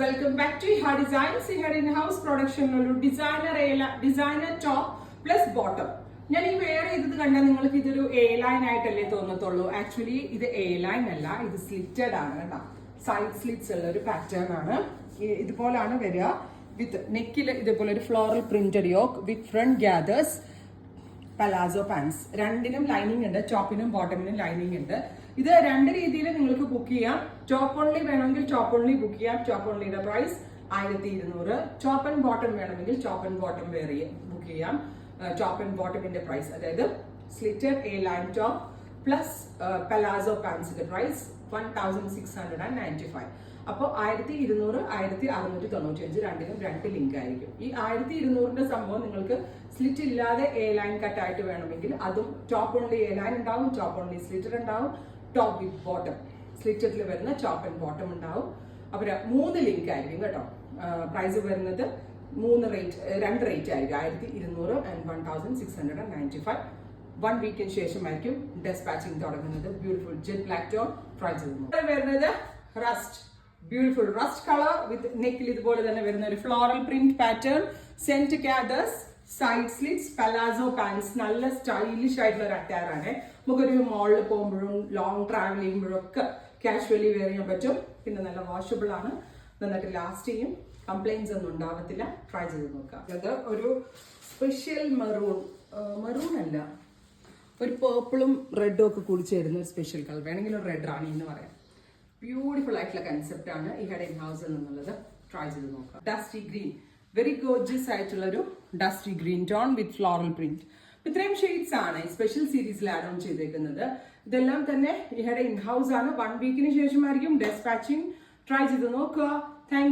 Welcome back to Eha designs. Eha in house പ്രൊഡക്ഷനിലൊരു designer top plus bottom. ഞാൻ ഈ wear ചെയ്തത് കണ്ടാൽ നിങ്ങൾക്ക് ഇതൊരു എ ലൈൻ ആയിട്ടല്ലേ തോന്നത്തുള്ളൂ. ആക്ച്വലി ഇത് എ ലൈൻ അല്ല, ഇത് സ്ലിറ്റഡ് ആണ് കേട്ടോ. സൈഡ് സ്ലിറ്റ്സ് ഉള്ള ഒരു പാറ്റേൺ ആണ്. ഇതുപോലാണ് വരിക. വിത്ത് നെക്കിൽ ഇതേപോലെ ഒരു ഫ്ലോറൽ പ്രിന്റഡ് യോക്ക് വിത്ത് ഫ്രണ്ട് ഗ്യാദേഴ്സ് പലാസോ പാൻസ്. രണ്ടിനും ലൈനിങ് ഉണ്ട്, ടോപ്പിനും ബോട്ടമിനും ലൈനിങ് ഉണ്ട്. ഇത് രണ്ട് രീതിയിൽ നിങ്ങൾക്ക് ബുക്ക് ചെയ്യാം. ടോപ്പ് ഓൺലി വേണമെങ്കിൽ ടോപ്പ് ഓൺലി ബുക്ക് ചെയ്യാം. ടോപ്പ് ഓൺലിയുടെ പ്രൈസ് 1200. ടോപ്പ് ആൻഡ് ബോട്ടം വേണമെങ്കിൽ ടോപ്പ് ആൻഡ് ബോട്ടം ബുക്ക് ചെയ്യാം. ടോപ്പ് ആൻഡ് ബോട്ടമിന്റെ പ്രൈസ്, അതായത് slitted a line top plus palazzo പാൻസിന്റെ പ്രൈസ് 1695. അപ്പോൾ 1200, 1695 രണ്ടിനും രണ്ട് ലിങ്ക് ആയിരിക്കും. ഈ 1200ന്റെ സംഭവം നിങ്ങൾക്ക് സ്ലിറ്റ് ഇല്ലാതെ എ ലൈൻ കട്ട് ആയിട്ട് വേണമെങ്കിൽ അതും ടോപ്പ് ഓൺലി എ ലൈൻ ഉണ്ടാവും, ടോപ്പ് ഓൺലി സ്ലിറ്റഡ് ഉണ്ടാവും, ടോപ്പ് വിത്ത് ബോട്ടം സ്ലിറ്റഡിൽ വരുന്ന ടോപ്പ് ആൻഡ് ബോട്ടം ഉണ്ടാവും. അപ്പോൾ 3 ലിങ്ക് ആയിരിക്കും കേട്ടോ. പ്രൈസ് വരുന്നത് രണ്ട് റേറ്റ് ആയിരിക്കും, 1200 and 1695. 1 വീക്കിന് ശേഷമായിരിക്കും ഡെസ്പാച്ചിങ് തുടങ്ങുന്നത്. Beautiful jet black tone try ചെയ്തു. വരുന്നത് rust, beautiful rust colour with നെക്കിൽ ഇതുപോലെ തന്നെ വരുന്ന ഒരു floral print pattern, centre gathers, side slits, palazzo pants. നല്ല സ്റ്റൈലിഷ് ആയിട്ടുള്ള ഒരു അറ്റയർ ആണ്. നമുക്കൊരു മോളിൽ പോകുമ്പോഴും ലോങ് ട്രാവൽ ചെയ്യുമ്പോഴും ഒക്കെ കാഷ്വലി വെയർ ചെയ്യാൻ പറ്റും. പിന്നെ നല്ല വാഷബിൾ ആണ്, നന്നായിട്ട് ലാസ്റ്റ് ചെയ്യും, കംപ്ലൈൻസ് ഒന്നും ഉണ്ടാവത്തില്ല. ട്രൈ ചെയ്ത് നോക്കാം. അത് ഒരു സ്പെഷ്യൽ മെറൂൺ അല്ല, ഒരു പേർപ്പിളും റെഡും ഒക്കെ കൂടി ചേരുന്ന ഒരു സ്പെഷ്യൽ കളർ, വേണമെങ്കിൽ ഒരു റെഡ് റാണി എന്ന് പറയാം. ബ്യൂട്ടിഫുൾ ആയിട്ടുള്ള കൺസെപ്റ്റ് ആണ് ഇഹയുടെ ഇൻ ഹൗസിൽ നിന്നുള്ളത്. ട്രൈ ചെയ്ത് നോക്കാം. ഡസ്റ്റി ഗ്രീൻ, വെരി ഗോർജിയസ് ആയിട്ടുള്ള ഒരു ഡസ്റ്റി ഗ്രീൻ ടോൺ വിത്ത് ഫ്ലോറൽ പ്രിന്റ്. ഇത്രയും ഷെയ്ഡ്സ് ആണ് ഈ സ്പെഷ്യൽ സീരീസിൽ ആഡ് ഓൺ ചെയ്തേക്കുന്നത്. ഇതെല്ലാം തന്നെ ഇഹയുടെ ഇൻ ഹൗസ് ആണ്. 1 വീക്കിന് ശേഷമായിരിക്കും ഡെസ്പാച്ചിങ്. ട്രൈ ചെയ്ത് നോക്കുക.